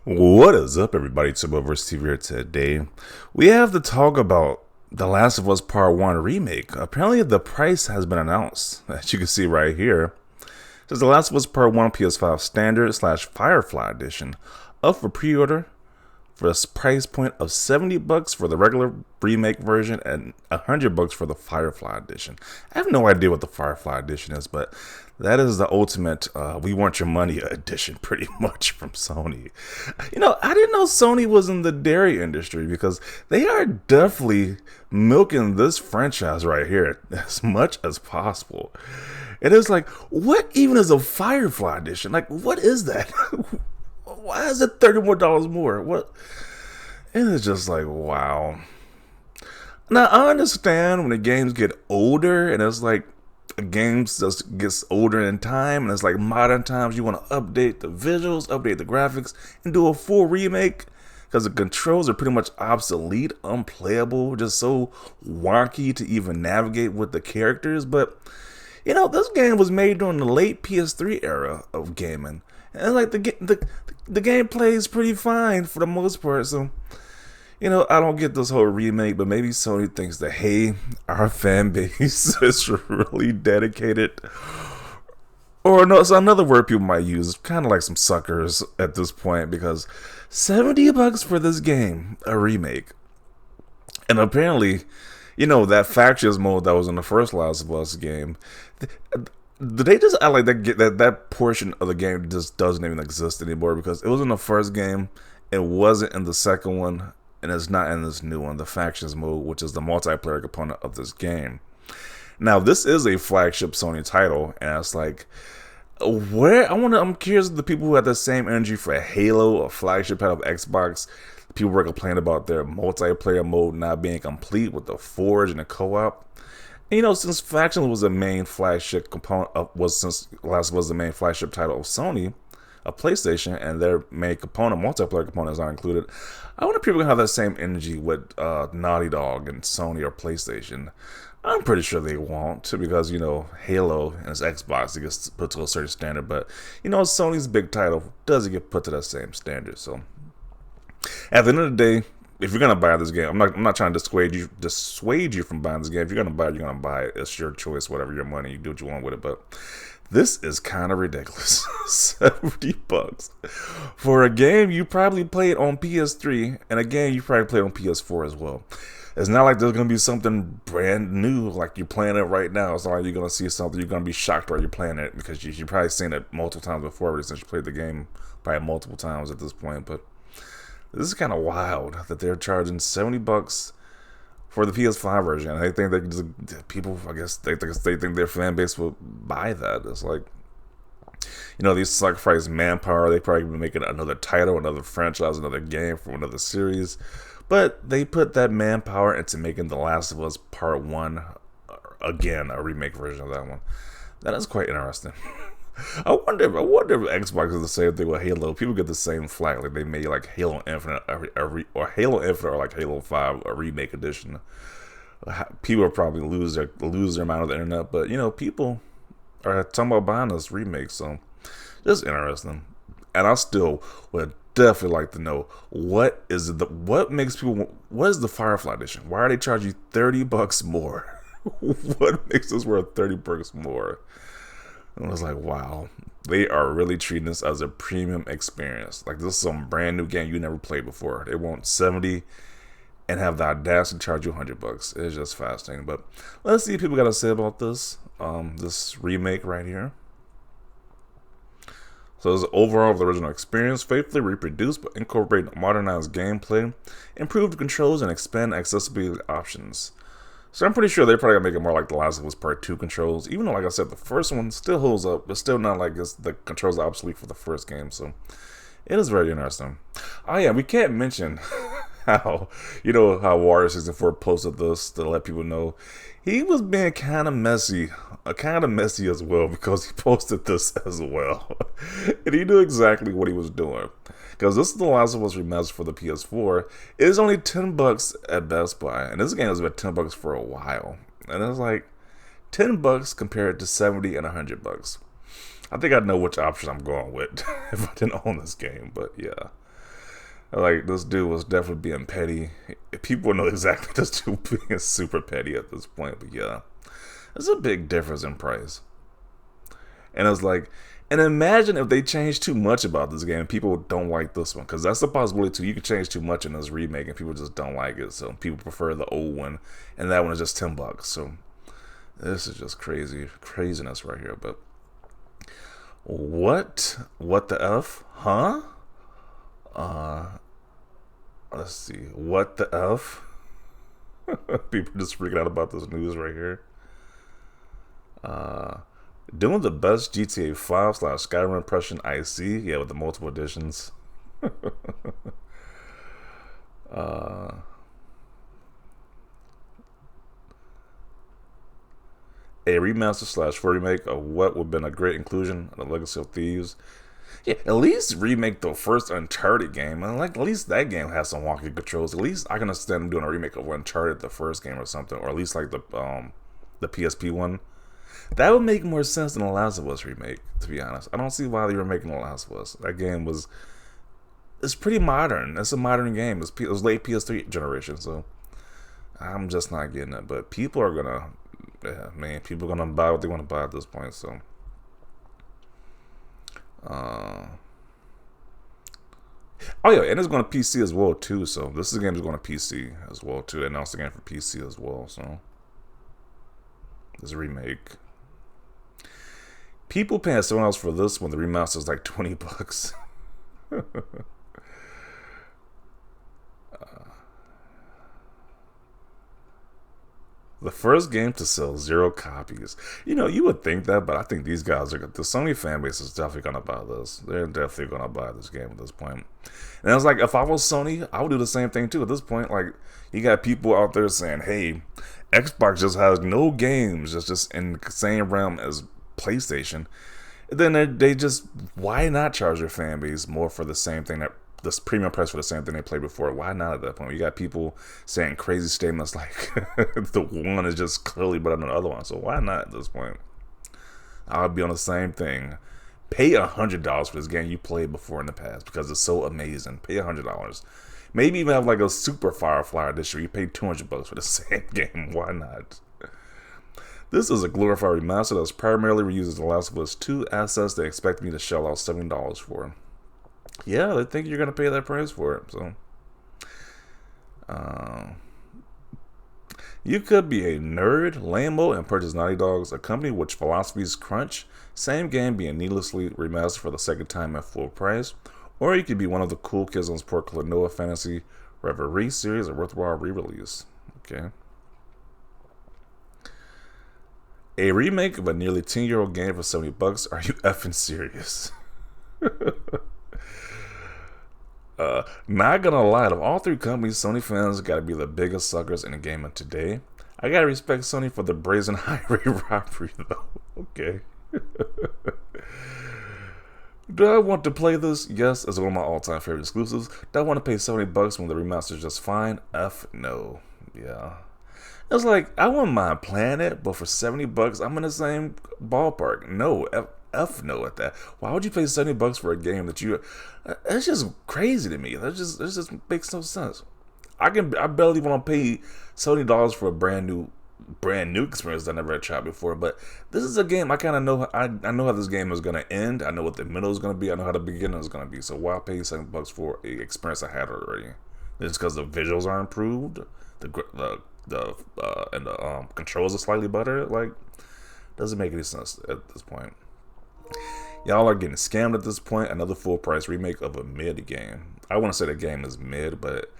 What is up, everybody? It's Vs. TV here today. We have to talk about The Last of Us Part 1 Remake. Apparently, the price has been announced, as you can see right here. It says The Last of Us Part 1 PS5 Standard / Firefly Edition up for pre-order for a price point of $70 for the regular remake version and $100 for the Firefly Edition. I have no idea what the Firefly Edition is, but that is the ultimate we want your money edition pretty much from Sony. You know, I didn't know Sony was in the dairy industry because they are definitely milking this franchise right here as much as possible. It is like, what even is a Firefly Edition? Like, what is that? Why is it $30 more? What? And it's just like, wow. Now, I understand when the games get older and it's like a game just gets older in time and it's like modern times, you want to update the visuals, update the graphics, and do a full remake because the controls are pretty much obsolete, unplayable, just so wonky to even navigate with the characters. But, you know, this game was made during the late PS3 era of gaming. And like the gameplay is pretty fine for the most part, so you know, I don't get this whole remake, but maybe Sony thinks that, hey, our fan base is really dedicated. Or no, it's another word people might use, kind of like some suckers at this point, because $70 for this game, a remake. And apparently, you know, that factions mode that was in the first Last of Us game, they just act like that portion of the game just doesn't even exist anymore because it was in the first game, it wasn't in the second one, and it's not in this new one, the factions mode, which is the multiplayer component of this game. Now, this is a flagship Sony title, and it's like, I'm curious if the people who had the same energy for Halo, a flagship title of Xbox, people were complaining about their multiplayer mode not being complete with the Forge and the co-op. And, you know, since Faction was the main flagship component since Last was the main flagship title of Sony, of PlayStation, and their main component, multiplayer components are included, I wonder if people are gonna have that same energy with Naughty Dog and Sony or PlayStation. I'm pretty sure they won't, because, you know, Halo and its Xbox, it gets put to a certain standard, but, you know, Sony's big title doesn't get put to that same standard. So at the end of the day, if you're gonna buy this game, I'm not trying to dissuade you from buying this game. If you're gonna buy it, you're gonna buy it. It's your choice, whatever your money, you do what you want with it. But this is kind of ridiculous. $70 for a game you probably played on PS3 and a game you probably played on PS4 as well. It's not like there's gonna be something brand new like you're playing it right now. It's not like you're gonna see something you're gonna be shocked while you're playing it because you've probably seen it multiple times before since you played the game probably multiple times at this point. But this is kind of wild that they're charging $70 for the PS5 version. I think that people, I guess, they think their fan base will buy that. It's like, you know, these sacrifice manpower. They probably be making another title, another franchise, another game from another series. But they put that manpower into making The Last of Us Part 1 again, a remake version of that one. That is quite interesting. I wonder if Xbox is the same thing with Halo. People get the same flack, like they made like Halo Infinite or Halo Infinite or like Halo 5 a remake edition. People will probably lose their mind on the internet, but you know, people are talking about buying this remake, so just interesting. And I still would definitely like to know what is the Firefly Edition? Why are they charging you $30 more? What makes this worth $30 more? And I was like, wow, they are really treating this as a premium experience. Like, this is some brand new game you never played before. They want 70 and have the audacity to charge you $100. It's just fascinating. But let's see what people got to say about this this remake right here. So it's overall of the original experience, faithfully reproduced but incorporate modernized gameplay, improved controls, and expand accessibility options. So I'm pretty sure they're probably going to make it more like The Last of Us Part 2 controls. Even though, like I said, the first one still holds up. It's still not like the controls are obsolete for the first game. So it is very interesting. Oh, yeah, we can't mention how Wario 64 posted this to let people know he was being kind of messy as well, because he posted this as well. And he knew exactly what he was doing. Because this is The Last of Us Remastered for the PS4. It is only $10 at Best Buy. And this game has been $10 for a while. And it's like $10 compared to $70 and $100. I think I know which option I'm going with if I didn't own this game, but yeah. Like, this dude was definitely being petty. People know exactly this dude being super petty at this point, but yeah. There's a big difference in price. And it's like, and imagine if they change too much about this game and people don't like this one. Because that's a possibility too. You could change too much in this remake and people just don't like it. So people prefer the old one. And that one is just $10. So this is just craziness right here. But what the F? Huh? Let's see. What the F? People just freaking out about this news right here. Doing the best GTA 5 / Skyrim impression I see. Yeah, with the multiple editions. A remaster / full remake of what would have been a great inclusion of the Legacy of Thieves. Yeah, at least remake the first Uncharted game. And like, at least that game has some wonky controls. At least I can understand them doing a remake of Uncharted, the first game or something, or at least like the PSP one. That would make more sense than the Last of Us remake, to be honest. I don't see why they were making the Last of Us. That game it's pretty modern. It's a modern game. It was late PS3 generation, so I'm just not getting it. But people are gonna, people are gonna buy what they want to buy at this point. So, oh yeah, and it's going to PC as well too. So this game is going to PC as well too. They announced the game for PC as well. So this remake. People paying someone else for this when the remaster is like $20. The first game to sell 0 copies. You would think that, but I think these guys the Sony fan base is definitely gonna buy this. They're definitely gonna buy this game at this point. And I was like, if I was Sony, I would do the same thing too. At this point, like, you got people out there saying, "Hey, Xbox just has no games. It's just in the same realm as PlayStation." And then they just, why not charge their fan base more for the same thing, that this premium price for the same thing they played before? Why not at that point? You got people saying crazy statements like the one is just clearly better than the other one. So why not at this point? I would be on the same thing. Pay $100 for this game you played before in the past because it's so amazing. Pay $100. Maybe even have like a super Firefly edition. You pay $200 for the same game. Why not? This is a glorified remaster that primarily reuses The Last of Us 2 assets they expect me to shell out $70 for. Yeah, they think you're going to pay that price for it. So, you could be a nerd, lame-o, and purchase Naughty Dog's A Company which philosophies crunch. Same game being needlessly remastered for the second time at full price. Or you could be one of the cool kids on support Klonoa Fantasy Reverie series, a worthwhile re-release. Okay. A remake of a nearly 10-year-old game for $70? Are you effing serious? Not gonna lie, of all 3 companies, Sony fans gotta be the biggest suckers in the gaming today. I gotta respect Sony for the brazen highway robbery, though. Okay. Do I want to play this? Yes, it's one of my all-time favorite exclusives. Do I want to pay $70 when the remaster is just fine? F no. Yeah. It's like, I wouldn't mind playing it, but for $70, I'm in the same ballpark. No, F no at that. Why would you pay $70 for a game that you? It's just crazy to me. It just makes no sense. I barely want to pay $70 for a brand new experience that I never had tried before. But this is a game I kind of know. I know how this game is gonna end. I know what the middle is gonna be. I know how the beginning is gonna be. So why pay $70 for a experience I had already? It's because the visuals are improved. The controls are slightly better. Like, doesn't make any sense at this point. Y'all are getting scammed at this point. Another full price remake of a mid game. I want to say the game is mid, but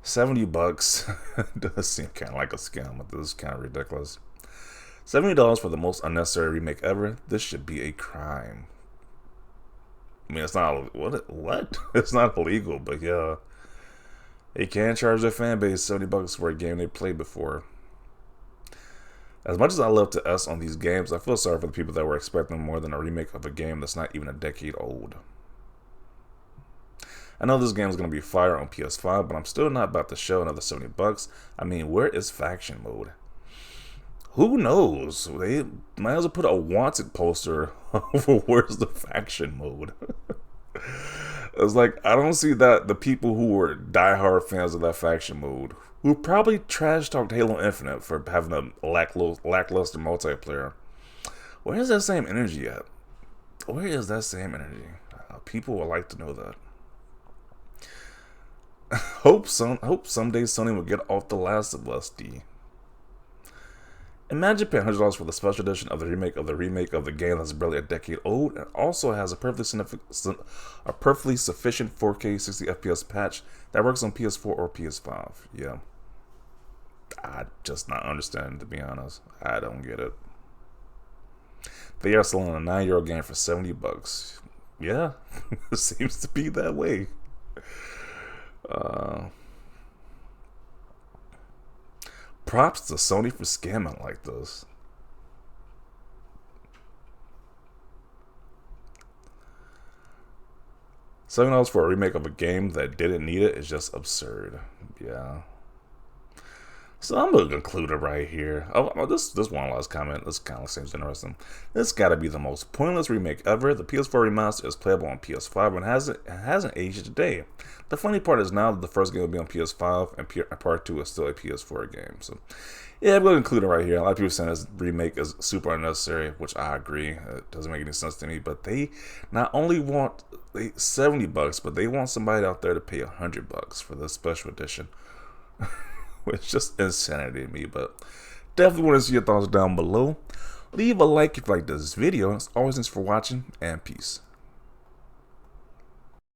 $70 does seem kind of like a scam. But this is kind of ridiculous. $70 for the most unnecessary remake ever. This should be a crime. I mean, it's not what? It's not illegal, but yeah. They can charge their fan base $70 for a game they played before. As much as I love to S on these games, I feel sorry for the people that were expecting more than a remake of a game that's not even a decade old. I know this game is going to be fire on PS5, but I'm still not about to shell another $70. I mean, where is faction mode? Who knows? They might as well put a wanted poster over where's the faction mode. It's like, I don't see that the people who were diehard fans of that faction mode, who probably trash talked Halo Infinite for having a lackluster multiplayer, where is that same energy at? Where is that same energy? People would like to know that. Hope someday Sony will get off the Last of Us D. Imagine paying $100 for the special edition of the remake of the game that's barely a decade old and also has a perfectly sufficient 4K 60 FPS patch that works on PS4 or PS5. Yeah. I just not understand, to be honest. I don't get it. They are selling a 9-year-old game for $70. Yeah, it seems to be that way. Props to Sony for scamming like this. $7 for a remake of a game that didn't need it is just absurd. Yeah. So I'm gonna conclude it right here. This one last comment. This kind of seems interesting. This gotta be the most pointless remake ever. The PS4 remaster is playable on PS5 and hasn't aged today. The funny part is now that the first game will be on PS5 and part 2 is still a PS4 game. So yeah, I'm gonna conclude it right here. A lot of people saying this remake is super unnecessary, which I agree. It doesn't make any sense to me. But they not only want $70, but they want somebody out there to pay $100 for the special edition. It's just insanity to me, but definitely want to see your thoughts down below. Leave a like if you like this video. As always, thanks for watching, and peace.